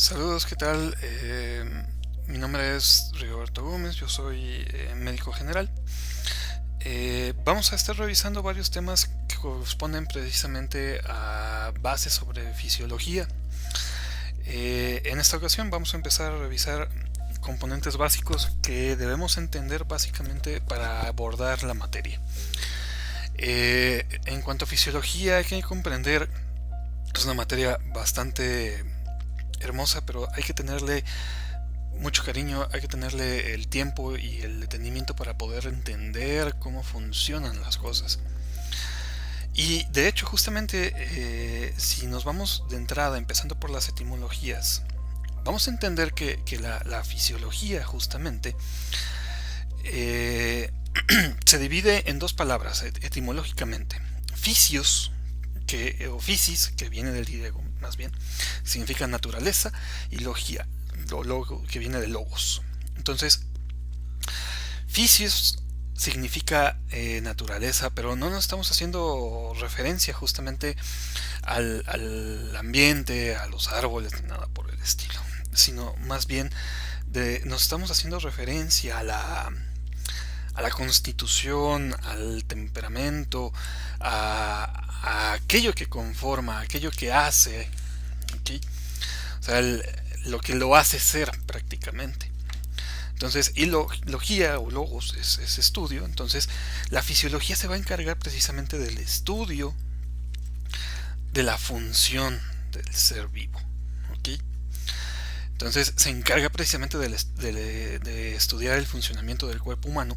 Saludos, ¿qué tal? Mi nombre es Rigoberto Gómez, yo soy médico general. Vamos a estar revisando varios temas que corresponden precisamente a bases sobre fisiología. En esta ocasión vamos a empezar a revisar componentes básicos que debemos entender básicamente para abordar la materia. En cuanto a fisiología, hay que comprender, es una materia bastante hermosa, pero hay que tenerle mucho cariño, hay que tenerle el tiempo y el detenimiento para poder entender cómo funcionan las cosas. Y de hecho, justamente, si nos vamos de entrada, empezando por las etimologías, vamos a entender que la fisiología, justamente, eh, se divide en dos palabras etimológicamente. Fisios, o physis, que viene del griego más bien, significa naturaleza, y logia, que viene de logos. Entonces, fisios significa naturaleza, pero no nos estamos haciendo referencia justamente al ambiente, a los árboles, ni nada por el estilo, sino más bien nos estamos haciendo referencia a la constitución, al temperamento, a aquello que conforma, a aquello que hace, ¿okay? O sea, lo que lo hace ser prácticamente. Entonces, y logía o logos es estudio. Entonces, la fisiología se va a encargar precisamente del estudio de la función del ser vivo. ¿Okay? Entonces, se encarga precisamente de estudiar el funcionamiento del cuerpo humano,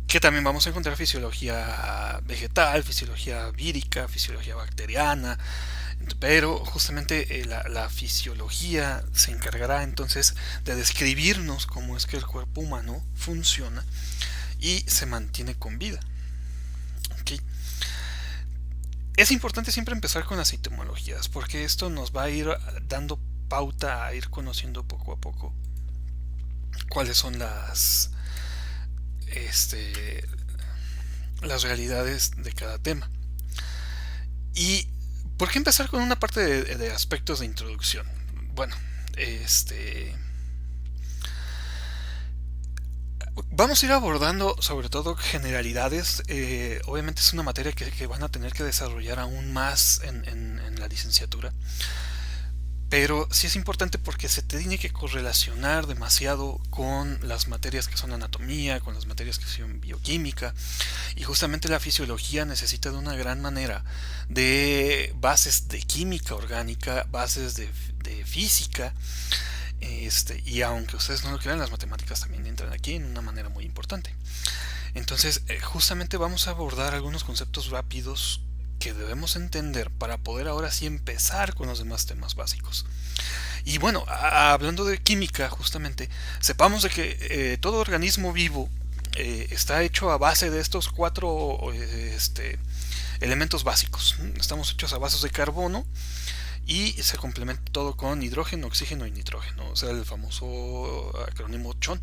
que también vamos a encontrar fisiología vegetal, fisiología vírica, fisiología bacteriana, pero justamente la fisiología se encargará entonces de describirnos cómo es que el cuerpo humano funciona y se mantiene con vida. ¿Okay? Es importante siempre empezar con las etimologías, porque esto nos va a ir dando pauta a ir conociendo poco a poco cuáles son este, las realidades de cada tema. ¿Y por qué empezar con una parte de aspectos de introducción? Bueno, vamos a ir abordando sobre todo generalidades. Obviamente es una materia que van a tener que desarrollar aún más en la licenciatura. Pero sí es importante porque se tiene que correlacionar demasiado con las materias que son anatomía, con las materias que son bioquímica, y justamente la fisiología necesita de una gran manera de bases de química orgánica, bases de física, y aunque ustedes no lo crean, las matemáticas también entran aquí en una manera muy importante. Entonces, justamente vamos a abordar algunos conceptos rápidos que debemos entender para poder ahora sí empezar con los demás temas básicos. Y bueno, hablando de química, justamente, sepamos de que todo organismo vivo está hecho a base de estos cuatro elementos básicos. Estamos hechos a base de carbono y se complementa todo con hidrógeno, oxígeno y nitrógeno, o sea, el famoso acrónimo CHON.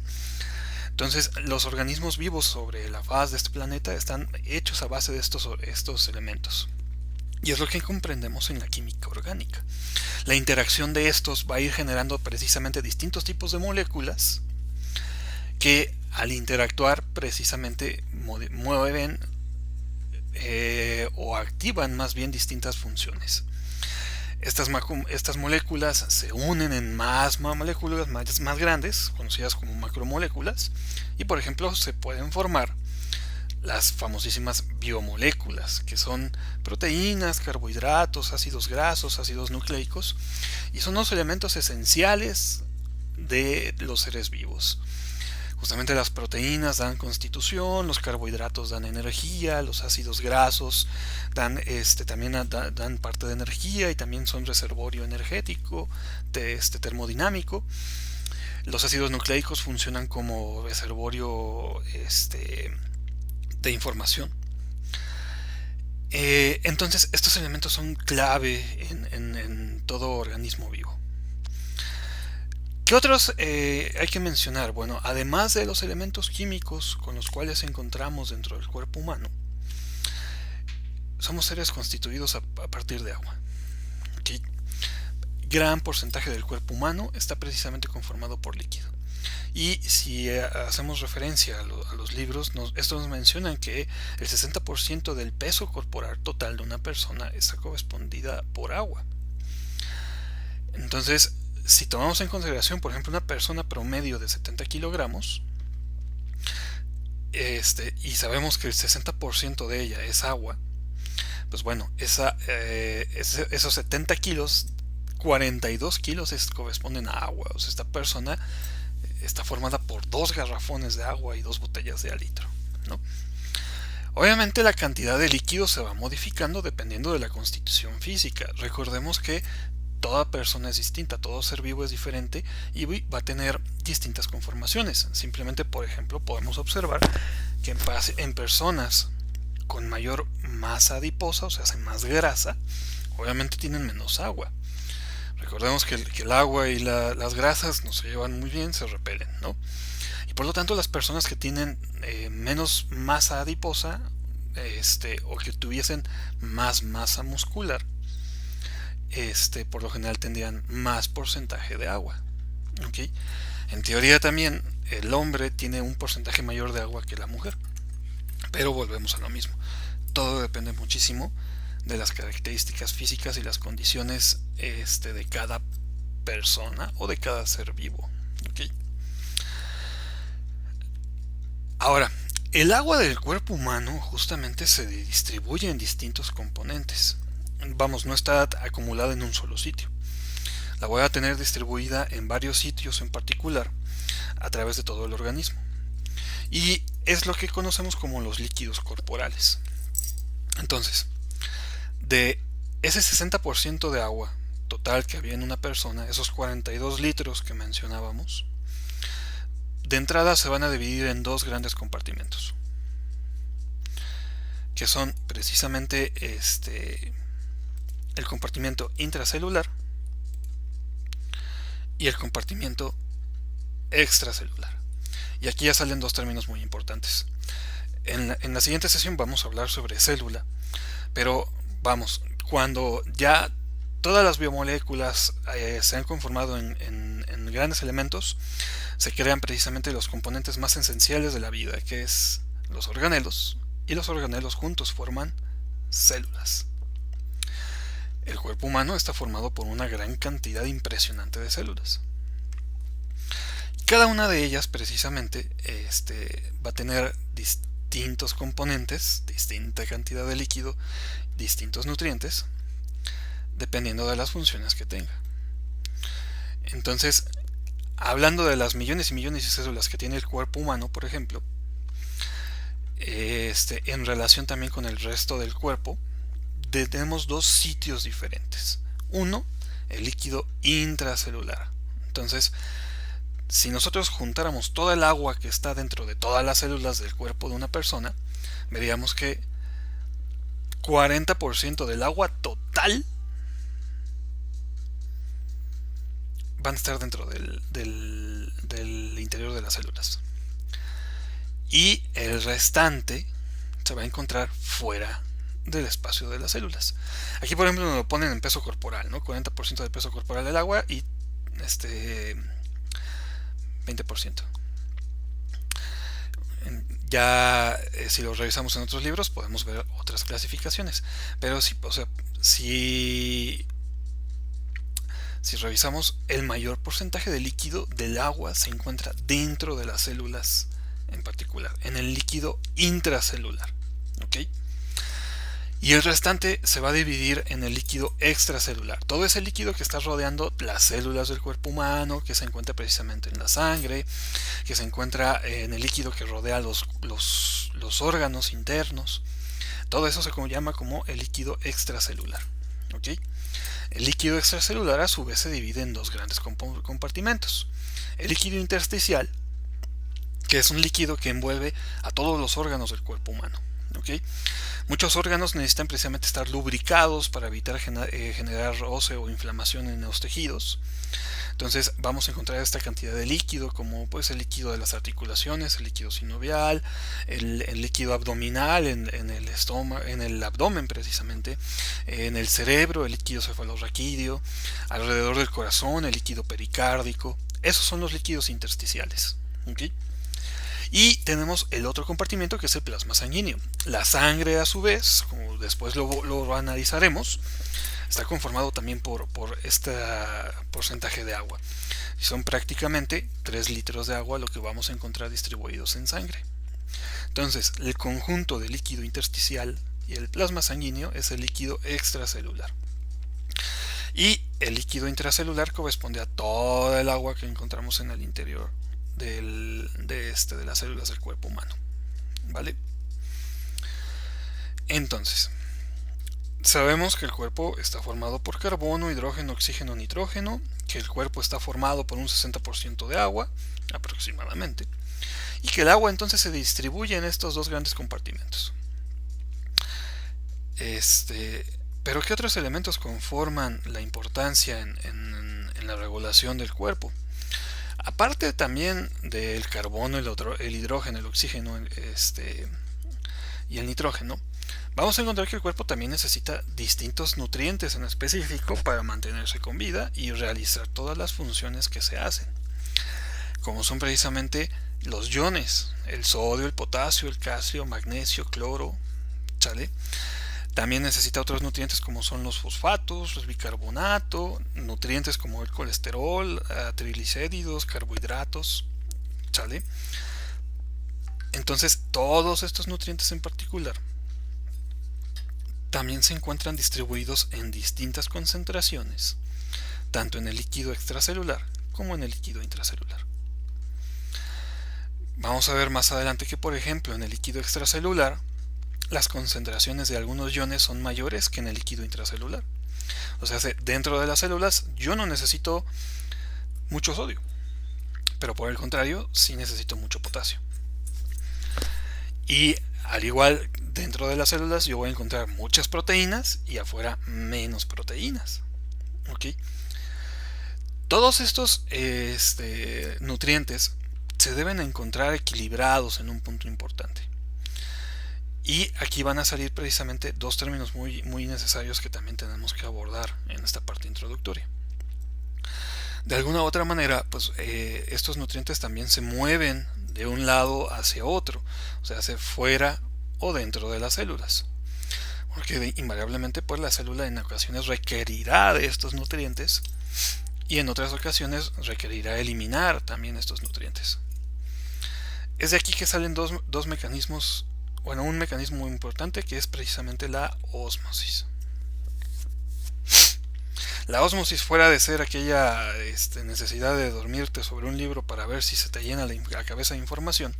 Entonces, los organismos vivos sobre la faz de este planeta están hechos a base de estos elementos. Y es lo que comprendemos en la química orgánica. La interacción de estos va a ir generando precisamente distintos tipos de moléculas que al interactuar precisamente mueven o activan más bien distintas funciones. Estas moléculas se unen en más moléculas más grandes, conocidas como macromoléculas, y por ejemplo se pueden formar las famosísimas biomoléculas, que son proteínas, carbohidratos, ácidos grasos, ácidos nucleicos, y son los elementos esenciales de los seres vivos. Justamente las proteínas dan constitución, los carbohidratos dan energía, los ácidos grasos también dan parte de energía y también son reservorio energético, termodinámico. Los ácidos nucleicos funcionan como reservorio de información. Entonces estos elementos son clave en todo organismo vivo. ¿Qué otros hay que mencionar? Bueno, además de los elementos químicos con los cuales encontramos dentro del cuerpo humano, somos seres constituidos a partir de agua. ¿Okay? gran porcentaje del cuerpo humano está precisamente conformado por líquido. Y si hacemos referencia a los libros, estos nos mencionan que el 60% del peso corporal total de una persona está correspondida por agua. Entonces, si tomamos en consideración, por ejemplo, una persona promedio de 70 kilogramos, y sabemos que el 60% de ella es agua, pues bueno, esos 70 kilos, 42 kilos corresponden a agua. O sea, esta persona está formada por 2 garrafones de agua y 2 botellas de litro, ¿no? Obviamente la cantidad de líquido se va modificando dependiendo de la constitución física. Recordemos que toda persona es distinta, todo ser vivo es diferente y va a tener distintas conformaciones. Simplemente, por ejemplo, podemos observar que en personas con mayor masa adiposa, o sea, hacen más grasa, obviamente tienen menos agua. Recordemos que el agua y las grasas no se llevan muy bien, se repelen, ¿no? Y por lo tanto las personas que tienen menos masa adiposa, o que tuviesen más masa muscular, por lo general tendrían más porcentaje de agua, ¿okay? En teoría también el hombre tiene un porcentaje mayor de agua que la mujer, pero volvemos a lo mismo. Todo depende muchísimo de las características físicas y las condiciones de cada persona o de cada ser vivo, ¿okay? Ahora, el agua del cuerpo humano justamente se distribuye en distintos componentes. Vamos, no está acumulada en un solo sitio. La voy a tener distribuida en varios sitios en particular a través de todo el organismo. Y es lo que conocemos como los líquidos corporales. Entonces, de ese 60% de agua total que había en una persona, esos 42 litros que mencionábamos, de entrada se van a dividir en 2 grandes compartimentos, que son precisamente el compartimento intracelular y el compartimento extracelular. Y aquí ya salen 2 términos muy importantes. En la siguiente sesión vamos a hablar sobre célula, pero vamos, cuando ya todas las biomoléculas se han conformado en grandes elementos, se crean precisamente los componentes más esenciales de la vida, que es los organelos, y los organelos juntos forman células. El cuerpo humano está formado por una gran cantidad impresionante de células. Cada una de ellas precisamente va a tener distintos componentes, distinta cantidad de líquido, distintos nutrientes, dependiendo de las funciones que tenga. Entonces, hablando de las millones y millones de células que tiene el cuerpo humano, por ejemplo, en relación también con el resto del cuerpo, tenemos 2 sitios diferentes. Uno, el líquido intracelular. Entonces, si nosotros juntáramos toda el agua que está dentro de todas las células del cuerpo de una persona, veríamos que 40% del agua total van a estar dentro del interior de las células. Y el restante se va a encontrar fuera del espacio de las células. Aquí, por ejemplo, nos lo ponen en peso corporal, ¿no? 40% del peso corporal del agua y 20%. Ya si lo revisamos en otros libros podemos ver otras clasificaciones, pero sí, o sea, si revisamos, el mayor porcentaje de líquido del agua se encuentra dentro de las células, en particular en el líquido intracelular, ¿ok? Y el restante se va a dividir en el líquido extracelular. Todo ese líquido que está rodeando las células del cuerpo humano, que se encuentra precisamente en la sangre, que se encuentra en el líquido que rodea los órganos internos. Todo eso se llama como el líquido extracelular, ¿ok? El líquido extracelular a su vez se divide en 2 grandes compartimentos. El líquido intersticial, que es un líquido que envuelve a todos los órganos del cuerpo humano, ¿ok? Muchos órganos necesitan precisamente estar lubricados para evitar generar roce o inflamación en los tejidos. Entonces vamos a encontrar esta cantidad de líquido, como pues el líquido de las articulaciones, el líquido sinovial, el líquido abdominal en el estómago, en el abdomen precisamente, en el cerebro, el líquido cefalorraquídeo, alrededor del corazón, el líquido pericárdico. Esos son los líquidos intersticiales. ¿Okay? Y tenemos el otro compartimiento, que es el plasma sanguíneo. La sangre, a su vez, como después lo analizaremos, está conformado también por este porcentaje de agua. Son prácticamente 3 litros de agua lo que vamos a encontrar distribuidos en sangre. Entonces, el conjunto de líquido intersticial y el plasma sanguíneo es el líquido extracelular. Y el líquido intracelular corresponde a toda el agua que encontramos en el interior de las células del cuerpo humano. ¿Vale? Entonces, sabemos que el cuerpo está formado por carbono, hidrógeno, oxígeno, nitrógeno, que el cuerpo está formado por un 60% de agua, aproximadamente, y que el agua entonces se distribuye en estos dos grandes compartimentos. Pero ¿qué otros elementos conforman la importancia en la regulación del cuerpo? Aparte también del carbono, el hidrógeno, el oxígeno y el nitrógeno, vamos a encontrar que el cuerpo también necesita distintos nutrientes en específico para mantenerse con vida y realizar todas las funciones que se hacen, como son precisamente los iones, el sodio, el potasio, el calcio, magnesio, cloro, ¿sale? También necesita otros nutrientes como son los fosfatos, el bicarbonato, nutrientes como el colesterol, triglicéridos, carbohidratos, ¿sale? Entonces, todos estos nutrientes en particular también se encuentran distribuidos en distintas concentraciones, tanto en el líquido extracelular como en el líquido intracelular. Vamos a ver más adelante que, por ejemplo, en el líquido extracelular, las concentraciones de algunos iones son mayores que en el líquido intracelular. O sea, dentro de las células yo no necesito mucho sodio, pero por el contrario, sí necesito mucho potasio. Y al igual, dentro de las células yo voy a encontrar muchas proteínas y afuera menos proteínas. ¿Okay? Todos estos nutrientes se deben encontrar equilibrados en un punto importante. Y aquí van a salir precisamente dos términos muy, muy necesarios que también tenemos que abordar en esta parte introductoria. De alguna u otra manera, pues estos nutrientes también se mueven de un lado hacia otro, o sea, hacia fuera o dentro de las células. Porque invariablemente pues la célula en ocasiones requerirá de estos nutrientes y en otras ocasiones requerirá eliminar también estos nutrientes. Es de aquí que salen dos mecanismos. Bueno, un mecanismo muy importante que es precisamente la ósmosis. La ósmosis, fuera de ser aquella necesidad de dormirte sobre un libro para ver si se te llena la cabeza de información,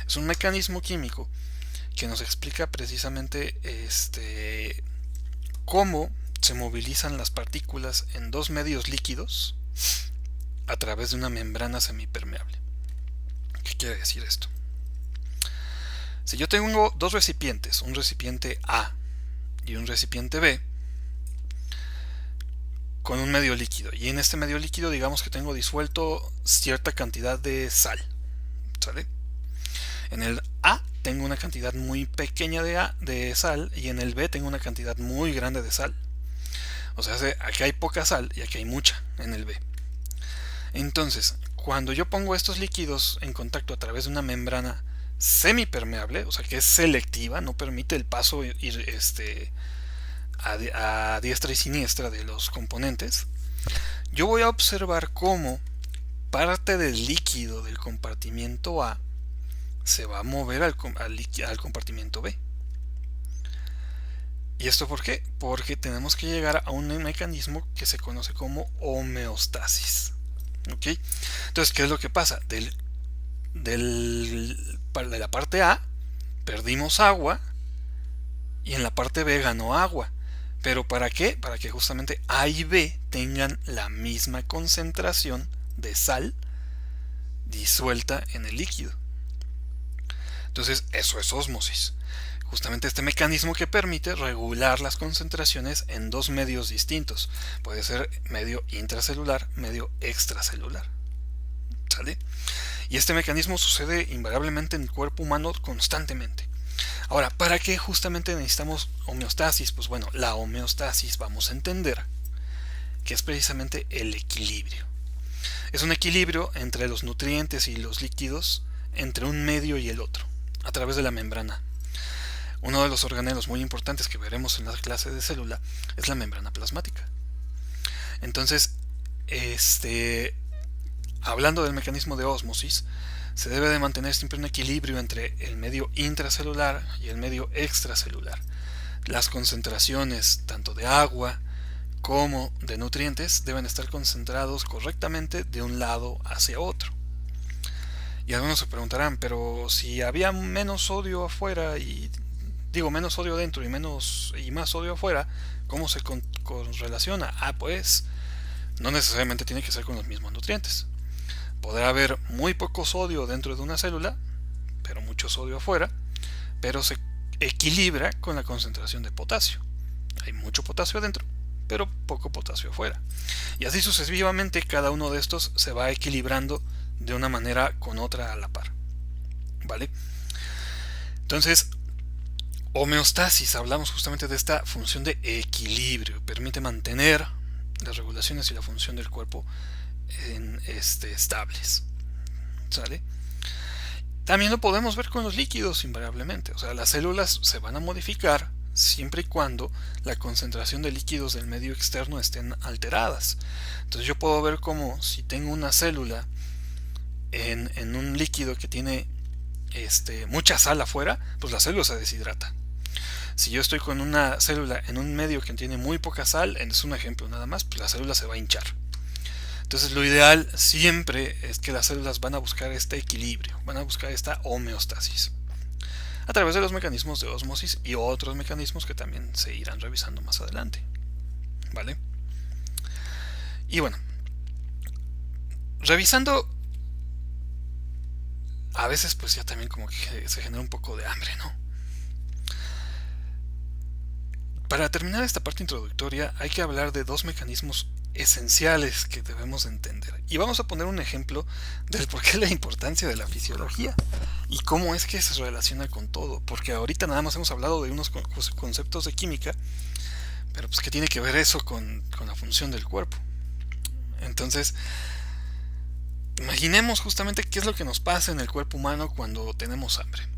es un mecanismo químico que nos explica precisamente cómo se movilizan las partículas en dos medios líquidos a través de una membrana semipermeable. ¿Qué quiere decir esto? Si yo tengo dos recipientes, un recipiente A y un recipiente B, con un medio líquido, y en este medio líquido digamos que tengo disuelto cierta cantidad de sal, ¿sale? En el A tengo una cantidad muy pequeña de sal y en el B tengo una cantidad muy grande de sal. O sea, aquí hay poca sal y aquí hay mucha en el B. Entonces, cuando yo pongo estos líquidos en contacto a través de una membrana semipermeable, o sea que es selectiva, no permite el paso a diestra y siniestra de los componentes, yo voy a observar cómo parte del líquido del compartimiento A se va a mover al compartimiento B. ¿Y esto por qué? Porque tenemos que llegar a un mecanismo que se conoce como homeostasis. ¿Okay? Entonces, ¿qué es lo que pasa? De la parte A perdimos agua y en la parte B ganó agua. ¿Pero para qué? Para que justamente A y B tengan la misma concentración de sal disuelta en el líquido. Entonces, eso es ósmosis. Justamente este mecanismo que permite regular las concentraciones en dos medios distintos. Puede ser medio intracelular, medio extracelular. ¿Sale? Y este mecanismo sucede invariablemente en el cuerpo humano constantemente. Ahora, ¿para qué justamente necesitamos homeostasis? Pues bueno, la homeostasis vamos a entender que es precisamente el equilibrio. Es un equilibrio entre los nutrientes y los líquidos, entre un medio y el otro, a través de la membrana. Uno de los organelos muy importantes que veremos en la clase de célula es la membrana plasmática. Entonces, hablando del mecanismo de ósmosis, se debe de mantener siempre un equilibrio entre el medio intracelular y el medio extracelular. Las concentraciones tanto de agua como de nutrientes deben estar concentrados correctamente de un lado hacia otro. Y algunos se preguntarán, pero si había menos sodio afuera menos sodio dentro y más sodio afuera, ¿cómo se correlaciona? Pues no necesariamente tiene que ser con los mismos nutrientes. Podrá haber muy poco sodio dentro de una célula, pero mucho sodio afuera, pero se equilibra con la concentración de potasio. Hay mucho potasio adentro, pero poco potasio afuera. Y así sucesivamente cada uno de estos se va equilibrando de una manera con otra a la par. ¿Vale? Entonces, homeostasis, hablamos justamente de esta función de equilibrio. Permite mantener las regulaciones y la función del cuerpo estables. ¿Sale? También lo podemos ver con los líquidos invariablemente. O sea, las células se van a modificar siempre y cuando la concentración de líquidos del medio externo estén alteradas. Entonces yo puedo ver como si tengo una célula en un líquido que tiene mucha sal afuera, pues la célula se deshidrata. Si yo estoy con una célula en un medio que tiene muy poca sal, es un ejemplo nada más, pues la célula se va a hinchar. Entonces lo ideal siempre es que las células van a buscar este equilibrio, van a buscar esta homeostasis a través de los mecanismos de ósmosis y otros mecanismos que también se irán revisando más adelante. ¿Vale? Y bueno, revisando, a veces pues ya también como que se genera un poco de hambre, ¿no? Para terminar esta parte introductoria hay que hablar de dos mecanismos esenciales que debemos entender. Y vamos a poner un ejemplo del por qué la importancia de la fisiología y cómo es que se relaciona con todo. Porque ahorita nada más hemos hablado de unos conceptos de química, pero pues ¿qué tiene que ver eso con la función del cuerpo? Entonces, imaginemos justamente qué es lo que nos pasa en el cuerpo humano cuando tenemos hambre.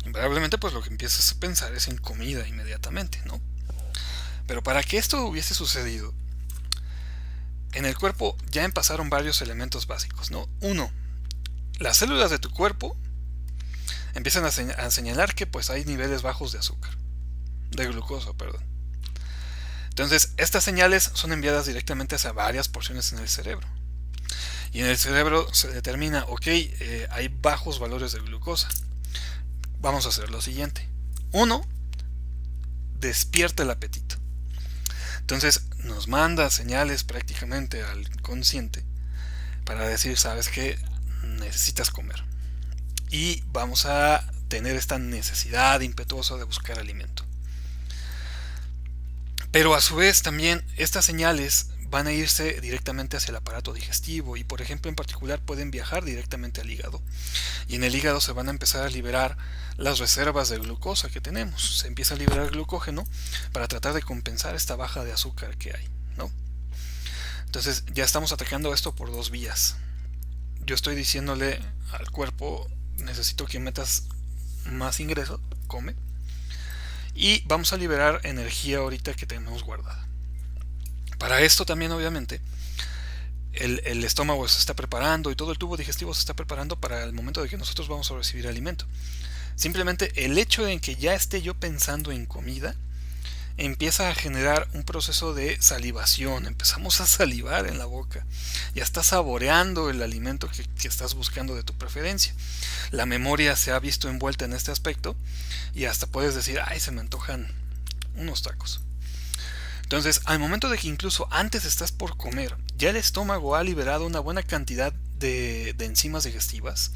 Invariablemente pues lo que empiezas a pensar es en comida inmediatamente, ¿no? Pero para que esto hubiese sucedido, en el cuerpo ya pasaron varios elementos básicos, ¿no? Uno, las células de tu cuerpo empiezan a señalar que pues hay niveles bajos de azúcar, de glucosa, perdón. Entonces, estas señales son enviadas directamente hacia varias porciones en el cerebro. Y en el cerebro se determina, hay bajos valores de glucosa. Vamos a hacer lo siguiente. Uno, despierta el apetito. Entonces nos manda señales prácticamente al consciente para decir, sabes que necesitas comer. Y vamos a tener esta necesidad impetuosa de buscar alimento. Pero a su vez también estas señales van a irse directamente hacia el aparato digestivo y por ejemplo en particular pueden viajar directamente al hígado. Y en el hígado se van a empezar a liberar las reservas de glucosa que tenemos. Se empieza a liberar glucógeno para tratar de compensar esta baja de azúcar que hay, ¿no? Entonces ya estamos atacando esto por dos vías. Yo estoy diciéndole al cuerpo, necesito que metas más ingreso, come. Y vamos a liberar energía ahorita que tenemos guardada. Para esto también obviamente el estómago se está preparando y todo el tubo digestivo se está preparando para el momento de que nosotros vamos a recibir alimento. Simplemente el hecho de que ya esté yo pensando en comida empieza a generar un proceso de salivación. Empezamos a salivar en la boca. Ya estás saboreando el alimento que estás buscando de tu preferencia. La memoria se ha visto envuelta en este aspecto y hasta puedes decir, ay, se me antojan unos tacos. Entonces, al momento de que incluso antes estás por comer, ya el estómago ha liberado una buena cantidad de enzimas digestivas.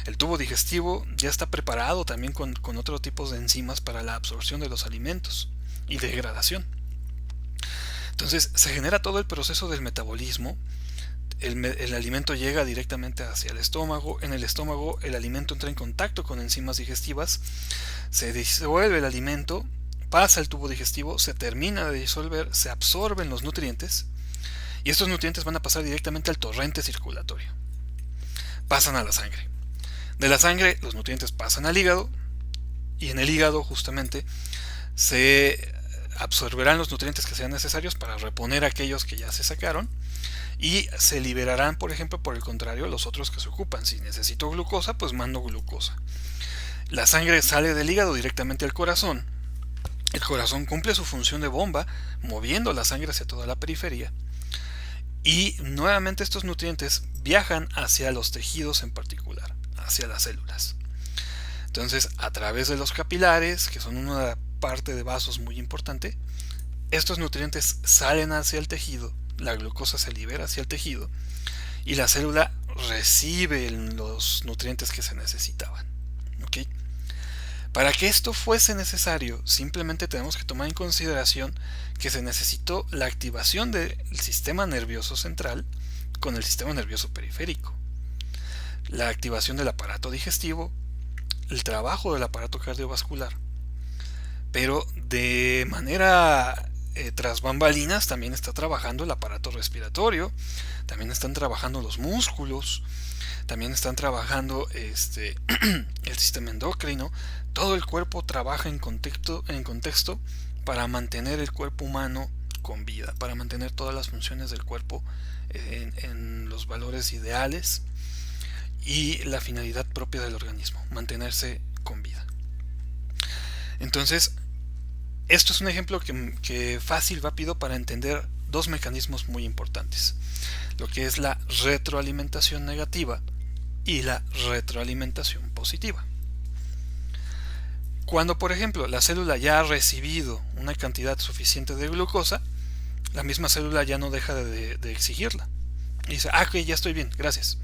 El tubo digestivo ya está preparado también con otros tipos de enzimas para la absorción de los alimentos y degradación. Entonces se genera todo el proceso del metabolismo. El alimento llega directamente hacia el estómago. En el estómago el alimento entra en contacto con enzimas digestivas, se disuelve el alimento, pasa el tubo digestivo, se termina de disolver, se absorben los nutrientes y estos nutrientes van a pasar directamente al torrente circulatorio. Pasan a la sangre. De la sangre los nutrientes pasan al hígado y en el hígado justamente se absorberán los nutrientes que sean necesarios para reponer aquellos que ya se sacaron y se liberarán, por ejemplo, por el contrario, los otros que se ocupan. Si necesito glucosa, pues mando glucosa. La sangre sale del hígado directamente al corazón. El corazón cumple su función de bomba, moviendo la sangre hacia toda la periferia. Y nuevamente estos nutrientes viajan hacia los tejidos en particular, hacia las células. Entonces, a través de los capilares, que son una parte de vasos muy importante, estos nutrientes salen hacia el tejido, la glucosa se libera hacia el tejido y la célula recibe los nutrientes que se necesitaban. ¿Okay? Para que esto fuese necesario, simplemente tenemos que tomar en consideración que se necesitó la activación del sistema nervioso central con el sistema nervioso periférico, la activación del aparato digestivo, el trabajo del aparato cardiovascular, pero de manera tras bambalinas también está trabajando el aparato respiratorio, también están trabajando los músculos, también están trabajando el sistema endocrino. Todo el cuerpo trabaja en contexto para mantener el cuerpo humano con vida, para mantener todas las funciones del cuerpo en los valores ideales y la finalidad propia del organismo, mantenerse con vida. Entonces, esto es un ejemplo que fácil, rápido para entender dos mecanismos muy importantes, lo que es la retroalimentación negativa y la retroalimentación positiva. Cuando, por ejemplo, la célula ya ha recibido una cantidad suficiente de glucosa, la misma célula ya no deja de exigirla. Y dice, ok, ya estoy bien, gracias.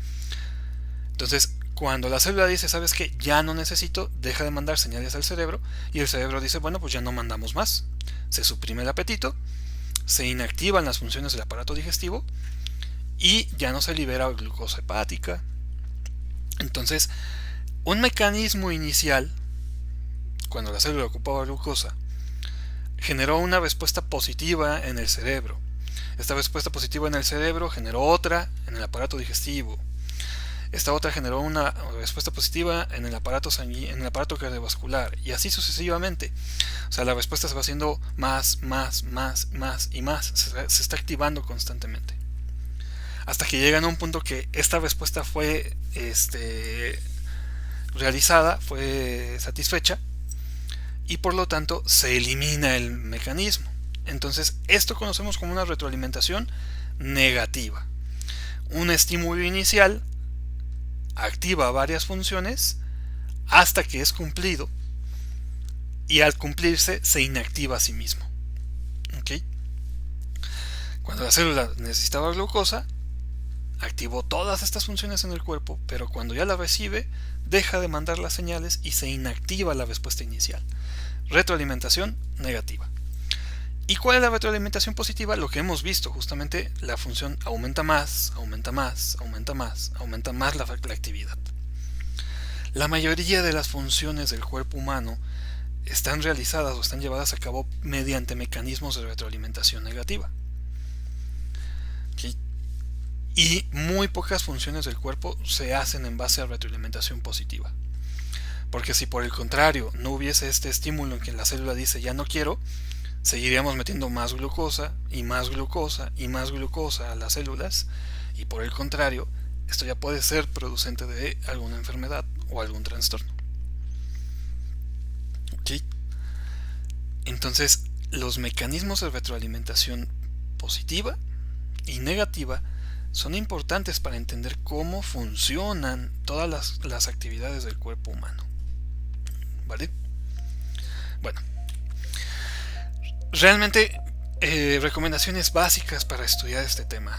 Entonces, cuando la célula dice, ¿sabes qué? Ya no necesito, deja de mandar señales al cerebro y el cerebro dice, bueno, pues ya no mandamos más. Se suprime el apetito, se inactivan las funciones del aparato digestivo y ya no se libera glucosa hepática. Entonces, un mecanismo inicial, cuando la célula ocupaba glucosa, generó una respuesta positiva en el cerebro. Esta respuesta positiva en el cerebro generó otra en el aparato digestivo. Esta otra generó una respuesta positiva en el aparato en el aparato cardiovascular y así sucesivamente. O sea, la respuesta se va haciendo más y más. Se está activando constantemente. Hasta que llegan a un punto que esta respuesta fue realizada, fue satisfecha y por lo tanto se elimina el mecanismo. Entonces, esto conocemos como una retroalimentación negativa. Un estímulo inicial activa varias funciones hasta que es cumplido y al cumplirse se inactiva a sí mismo. ¿Okay? Cuando la célula necesitaba glucosa, activó todas estas funciones en el cuerpo, pero cuando ya la recibe, deja de mandar las señales y se inactiva la respuesta inicial. Retroalimentación negativa. ¿Y cuál es la retroalimentación positiva? Lo que hemos visto, justamente la función aumenta más la actividad. La mayoría de las funciones del cuerpo humano están realizadas o están llevadas a cabo mediante mecanismos de retroalimentación negativa. ¿Okay? Y muy pocas funciones del cuerpo se hacen en base a retroalimentación positiva. Porque si por el contrario no hubiese este estímulo en que la célula dice ya no quiero, seguiríamos metiendo más glucosa a las células y por el contrario, esto ya puede ser producente de alguna enfermedad o algún trastorno. ¿Okay? Entonces, los mecanismos de retroalimentación positiva y negativa son importantes para entender cómo funcionan todas las actividades del cuerpo humano. ¿Vale? Bueno. Realmente, recomendaciones básicas para estudiar este tema.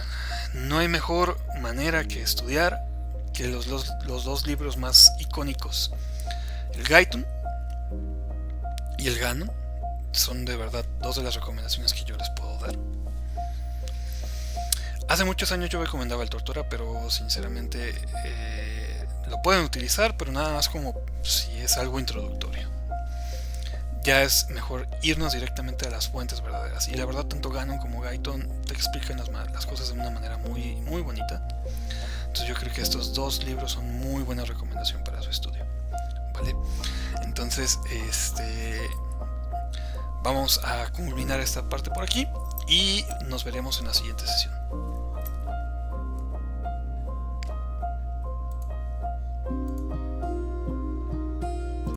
No hay mejor manera que estudiar que los dos libros más icónicos, el Gaitun y el Ganon, son de verdad dos de las recomendaciones que yo les puedo dar. Hace muchos años yo recomendaba el Tortora, pero sinceramente lo pueden utilizar, pero nada más como si es algo introductorio. Ya es mejor irnos directamente a las fuentes verdaderas. Y la verdad, tanto Ganon como Gaitun te explican las cosas de una manera muy, muy bonita. Entonces yo creo que estos dos libros son muy buena recomendación para su estudio. ¿Vale? Entonces, vamos a culminar esta parte por aquí y nos veremos en la siguiente sesión.